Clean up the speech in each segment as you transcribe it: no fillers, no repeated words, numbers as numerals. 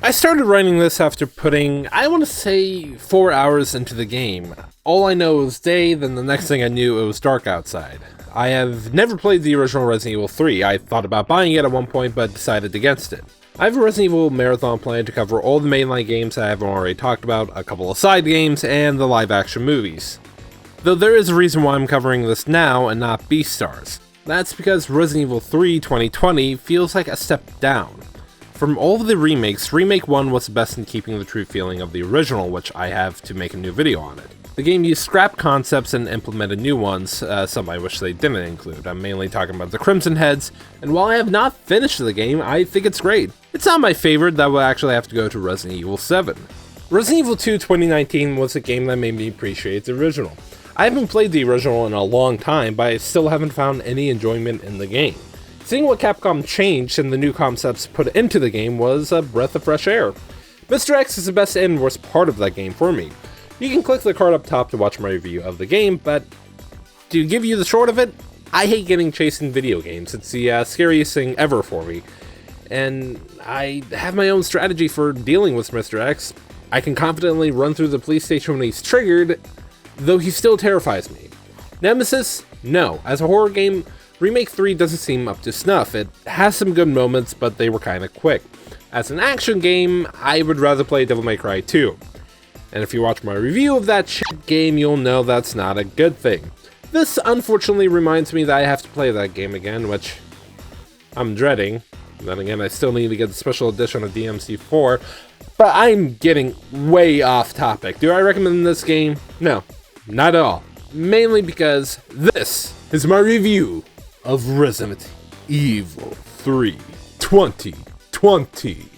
I started writing this after putting, I want to say, 4 hours into the game. All I know was day, then the next thing I knew it was dark outside. I have never played the original Resident Evil 3, I thought about buying it at one point but decided against it. I have a Resident Evil marathon plan to cover all the mainline games I haven't already talked about, a couple of side games, and the live action movies. Though there is a reason why I'm covering this now and not Beastars. That's because Resident Evil 3 2020 feels like a step down. From all of the remakes, Remake 1 was the best in keeping the true feeling of the original, which I have to make a new video on it. The game used scrap concepts and implemented new ones, some I wish they didn't include. I'm mainly talking about the Crimson Heads, and while I have not finished the game, I think it's great. It's not my favorite, that would actually have to go to Resident Evil 7. Resident Evil 2 2019 was a game that made me appreciate the original. I haven't played the original in a long time, but I still haven't found any enjoyment in the game. Seeing what Capcom changed and the new concepts put into the game was a breath of fresh air. Mr. X is the best and worst part of that game for me. You can click the card up top to watch my review of the game, but to give you the short of it, I hate getting chased in video games. It's the scariest thing ever for me. And I have my own strategy for dealing with Mr. X. I can confidently run through the police station when he's triggered, though he still terrifies me. Nemesis? No. As a horror game, Remake 3 doesn't seem up to snuff. It has some good moments, but they were kinda quick. As an action game, I would rather play Devil May Cry 2. And if you watch my review of that shit game, you'll know that's not a good thing. This unfortunately reminds me that I have to play that game again, which I'm dreading. Then again, I still need to get the special edition of DMC4, but I'm getting way off topic. Do I recommend this game? No, not at all. Mainly because this is my review of Resident Evil 3 2020.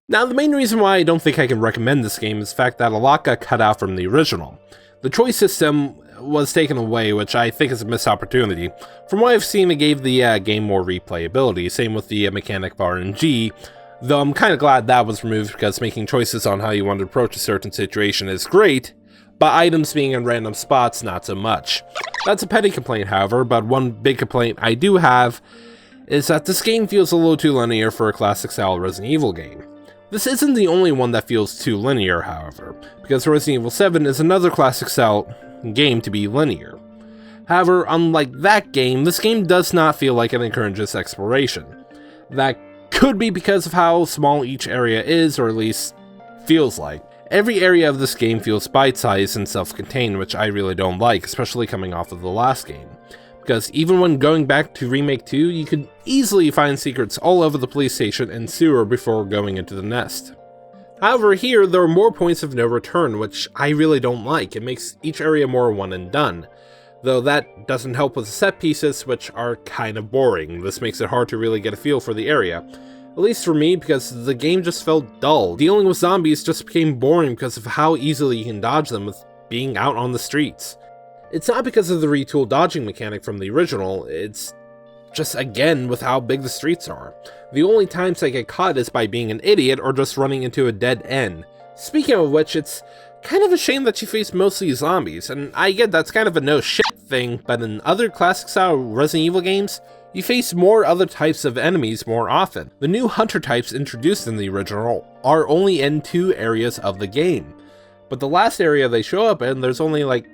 Now, the main reason why I don't think I can recommend this game is the fact that a lot got cut out from the original. The choice system was taken away, which I think is a missed opportunity. From what I've seen, it gave the game more replayability, same with the mechanic of RNG, though I'm kinda glad that was removed because making choices on how you want to approach a certain situation is great, but items being in random spots, not so much. That's a petty complaint, however, but one big complaint I do have is that this game feels a little too linear for a classic-style Resident Evil game. This isn't the only one that feels too linear, however, because Resident Evil 7 is another classic-style game to be linear. However, unlike that game, this game does not feel like it encourages exploration. That could be because of how small each area is, or at least feels like. Every area of this game feels bite-sized and self-contained, which I really don't like, especially coming off of the last game. Because even when going back to Remake 2, you could easily find secrets all over the police station and sewer before going into the nest. However, here, there are more points of no return, which I really don't like. It makes each area more one and done. Though that doesn't help with the set pieces, which are kind of boring. This makes it hard to really get a feel for the area. At least for me, because the game just felt dull. Dealing with zombies just became boring because of how easily you can dodge them with being out on the streets. It's not because of the retooled dodging mechanic from the original, it's just again with how big the streets are. The only times I get caught is by being an idiot or just running into a dead end. Speaking of which, it's kind of a shame that you face mostly zombies, and I get that's kind of a no shit thing, but in other classic style Resident Evil games, you face more other types of enemies more often. The new hunter types introduced in the original are only in 2 areas of the game, but the last area they show up in, there's only like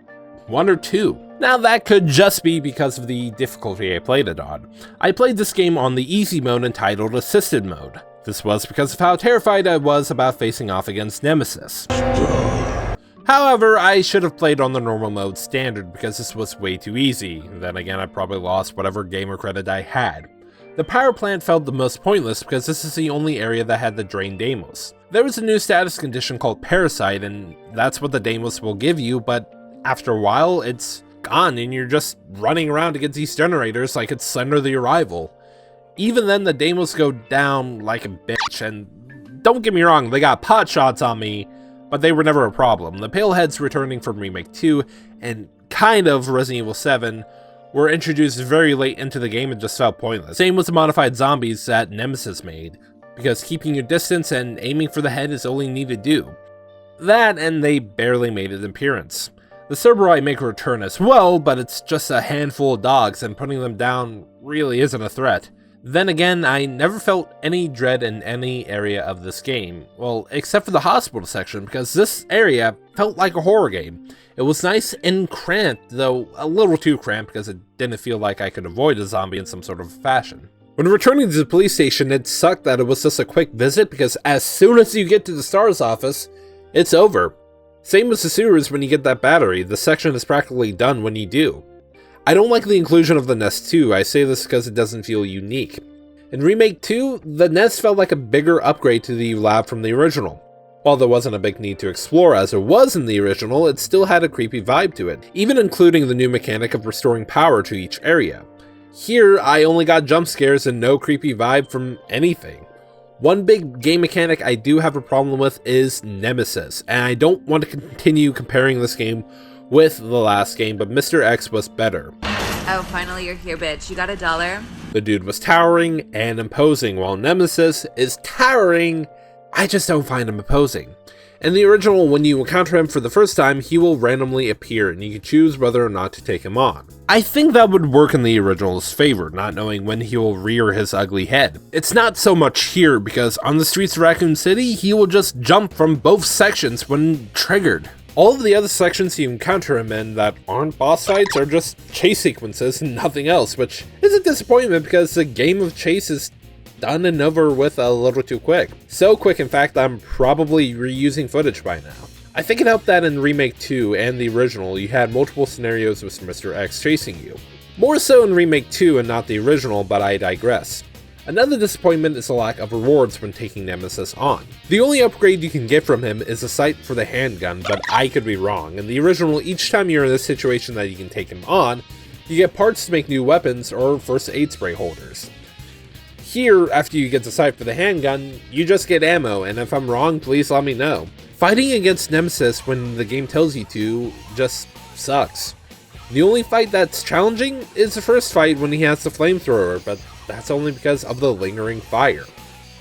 1 or 2. Now that could just be because of the difficulty I played it on. I played this game on the easy mode entitled Assisted Mode. This was because of how terrified I was about facing off against Nemesis. However, I should have played on the normal mode standard because this was way too easy. Then again, I probably lost whatever gamer credit I had. The power plant felt the most pointless because this is the only area that had the drained Deimos. There was a new status condition called Parasite, and that's what the Deimos will give you, but after a while, it's on and you're just running around against these generators like it's Slender the Arrival. Even then, the demos go down like a bitch, and don't get me wrong, they got pot shots on me, but they were never a problem. The Paleheads returning from Remake 2 and kind of Resident Evil 7 were introduced very late into the game and just felt pointless. Same with the modified zombies that Nemesis made, because keeping your distance and aiming for the head is all you need to do. That, and they barely made an appearance. The Cerberoi make a return as well, but it's just a handful of dogs, and putting them down really isn't a threat. Then again, I never felt any dread in any area of this game. Well, except for the hospital section, because this area felt like a horror game. It was nice and cramped, though a little too cramped because it didn't feel like I could avoid a zombie in some sort of fashion. When returning to the police station, it sucked that it was just a quick visit, because as soon as you get to the STARS office, it's over. Same with the sewers when you get that battery, the section is practically done when you do. I don't like the inclusion of the Nest 2, I say this because it doesn't feel unique. In Remake 2, the Nest felt like a bigger upgrade to the lab from the original. While there wasn't a big need to explore as there was in the original, it still had a creepy vibe to it, even including the new mechanic of restoring power to each area. Here, I only got jump scares and no creepy vibe from anything. One big game mechanic I do have a problem with is Nemesis, and I don't want to continue comparing this game with the last game, but Mr. X was better. Oh, finally you're here, bitch. You got $1? The dude was towering and imposing, while Nemesis is towering. I just don't find him imposing. In the original, when you encounter him for the first time, he will randomly appear, and you can choose whether or not to take him on. I think that would work in the original's favor, not knowing when he will rear his ugly head. It's not so much here, because on the streets of Raccoon City, he will just jump from both sections when triggered. All of the other sections you encounter him in that aren't boss fights are just chase sequences and nothing else, which is a disappointment because the game of chase is done and over with a little too quick. So quick, in fact, I'm probably reusing footage by now. I think it helped that in Remake 2 and the original, you had multiple scenarios with Mr. X chasing you. More so in Remake 2 and not the original, but I digress. Another disappointment is the lack of rewards when taking Nemesis on. The only upgrade you can get from him is a sight for the handgun, but I could be wrong. In the original, each time you're in this situation that you can take him on, you get parts to make new weapons or first aid spray holders. Here, after you get the sight for the handgun, you just get ammo, and if I'm wrong, please let me know. Fighting against Nemesis when the game tells you to just sucks. The only fight that's challenging is the first fight when he has the flamethrower, but that's only because of the lingering fire.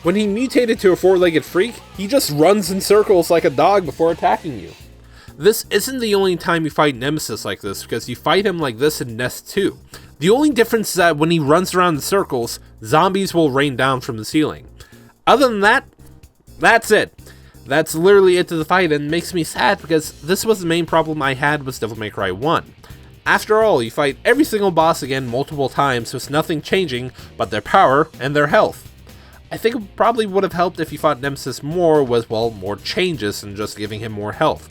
When he mutated to a four-legged freak, he just runs in circles like a dog before attacking you. This isn't the only time you fight Nemesis like this, because you fight him like this in Nest 2. The only difference is that when he runs around in circles, zombies will rain down from the ceiling. Other than that, that's it. That's literally it to the fight, and makes me sad because this was the main problem I had with Devil May Cry 1. After all, you fight every single boss again multiple times with nothing changing but their power and their health. I think it probably would have helped if you fought Nemesis more with, well, more changes than just giving him more health.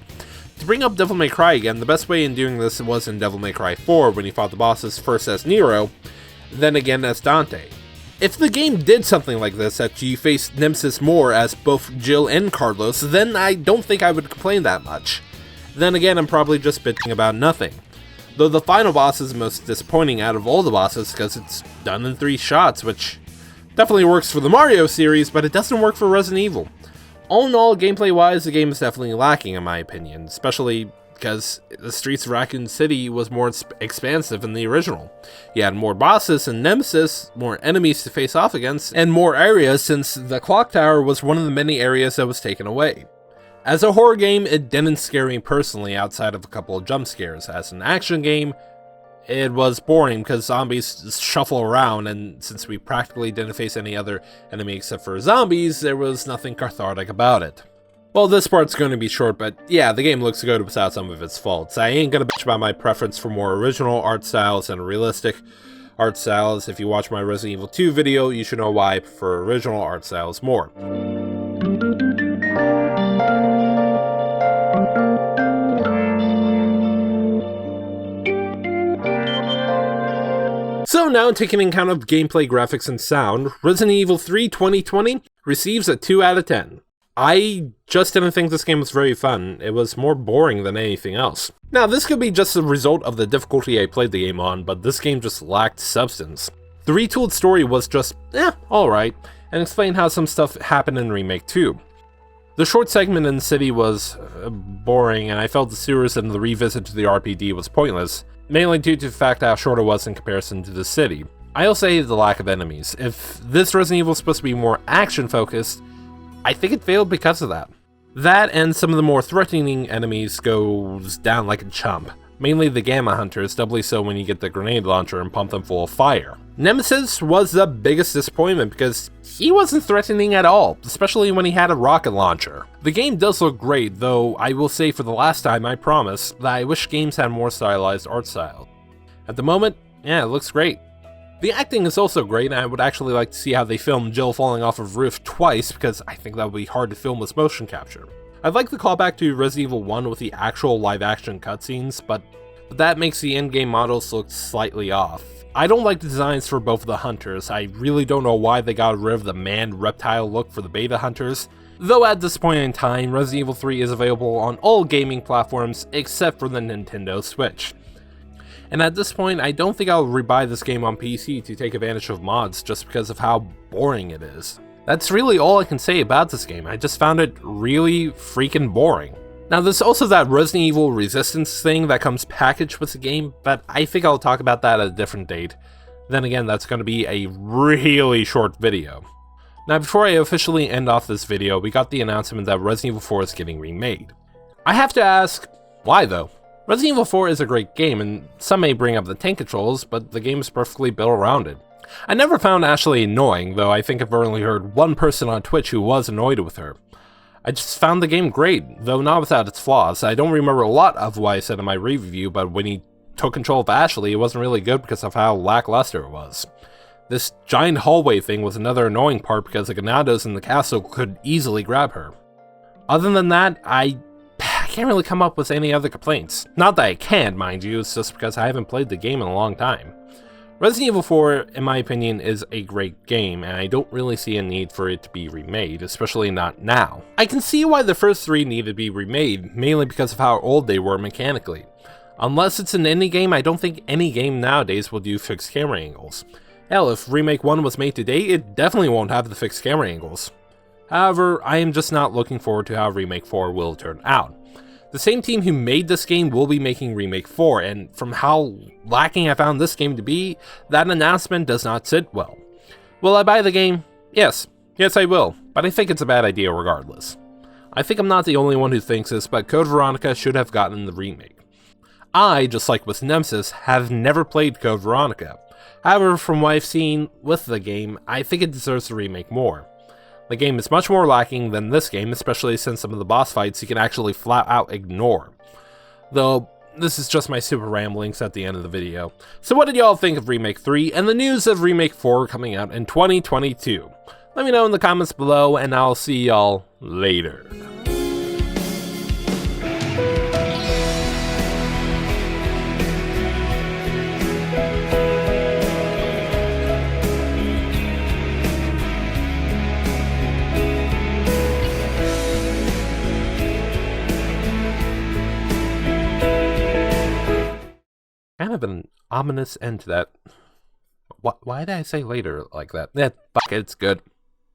To bring up Devil May Cry again, the best way in doing this was in Devil May Cry 4 when you fought the bosses first as Nero, then again as Dante. If the game did something like this, that you faced Nemesis more as both Jill and Carlos, then I don't think I would complain that much. Then again, I'm probably just bitching about nothing. Though the final boss is the most disappointing out of all the bosses because it's done in 3 shots, which definitely works for the Mario series, but it doesn't work for Resident Evil. All in all, gameplay-wise, the game is definitely lacking in my opinion, especially because the streets of Raccoon City was more expansive in the original. You had more bosses in Nemesis, more enemies to face off against, and more areas since the clock tower was one of the many areas that was taken away. As a horror game, it didn't scare me personally outside of a couple of jump scares. As an action game, it was boring because zombies shuffle around, and since we practically didn't face any other enemy except for zombies, there was nothing cathartic about it. Well, this part's going to be short, but yeah, the game looks good without some of its faults. I ain't gonna bitch about my preference for more original art styles and realistic art styles. If you watch my Resident Evil 2 video, you should know why I prefer original art styles more. So now, taking into account of gameplay, graphics, and sound, Resident Evil 3 2020 receives a 2 out of 10. I just didn't think this game was very fun. It was more boring than anything else. Now, this could be just a result of the difficulty I played the game on, but this game just lacked substance. The retooled story was just, alright, and explained how some stuff happened in Remake 2. The short segment in the city was boring, and I felt the sewers and the revisit to the RPD was pointless, mainly due to the fact how short it was in comparison to the city. I also hated the lack of enemies. If this Resident Evil is supposed to be more action-focused, I think it failed because of that. That and some of the more threatening enemies goes down like a chump. Mainly the Gamma Hunters, doubly so when you get the grenade launcher and pump them full of fire. Nemesis was the biggest disappointment because he wasn't threatening at all, especially when he had a rocket launcher. The game does look great, though I will say for the last time I promise that I wish games had more stylized art style. At the moment, it looks great. The acting is also great, and I would actually like to see how they film Jill falling off of a roof twice, because I think that would be hard to film with motion capture. I'd like the callback to Resident Evil 1 with the actual live-action cutscenes, but that makes the in-game models look slightly off. I don't like the designs for both of the hunters. I really don't know why they got rid of the man-reptile look for the beta hunters, though at this point in time, Resident Evil 3 is available on all gaming platforms except for the Nintendo Switch. And at this point, I don't think I'll rebuy this game on PC to take advantage of mods just because of how boring it is. That's really all I can say about this game. I just found it really freaking boring. Now, there's also that Resident Evil Resistance thing that comes packaged with the game, but I think I'll talk about that at a different date. Then again, that's going to be a really short video. Now, before I officially end off this video, we got the announcement that Resident Evil 4 is getting remade. I have to ask, why though? Resident Evil 4 is a great game, and some may bring up the tank controls, but the game is perfectly built around it. I never found Ashley annoying, though I think I've only heard one person on Twitch who was annoyed with her. I just found the game great, though not without its flaws. I don't remember a lot of what I said in my review, but when he took control of Ashley, it wasn't really good because of how lackluster it was. This giant hallway thing was another annoying part because the Ganados in the castle could easily grab her. Other than that, I can't really come up with any other complaints. Not that I can't, mind you, it's just because I haven't played the game in a long time. Resident Evil 4, in my opinion, is a great game, and I don't really see a need for it to be remade, especially not now. I can see why the first three needed to be remade, mainly because of how old they were mechanically. Unless it's an indie game, I don't think any game nowadays will do fixed camera angles. Hell, if Remake 1 was made today, it definitely won't have the fixed camera angles. However, I am just not looking forward to how Remake 4 will turn out. The same team who made this game will be making Remake 4, and from how lacking I found this game to be, that announcement does not sit well. Will I buy the game? Yes. Yes, I will, but I think it's a bad idea regardless. I think I'm not the only one who thinks this, but Code Veronica should have gotten the remake. I, just like with Nemesis, have never played Code Veronica. However, from what I've seen with the game, I think it deserves the remake more. The game is much more lacking than this game, especially since some of the boss fights you can actually flat out ignore. Though, this is just my super ramblings at the end of the video. So what did y'all think of Remake 3 and the news of Remake 4 coming out in 2022? Let me know in the comments below, and I'll see y'all later. Kind of an ominous end to that. Why did I say later like that? Fuck it, it's good.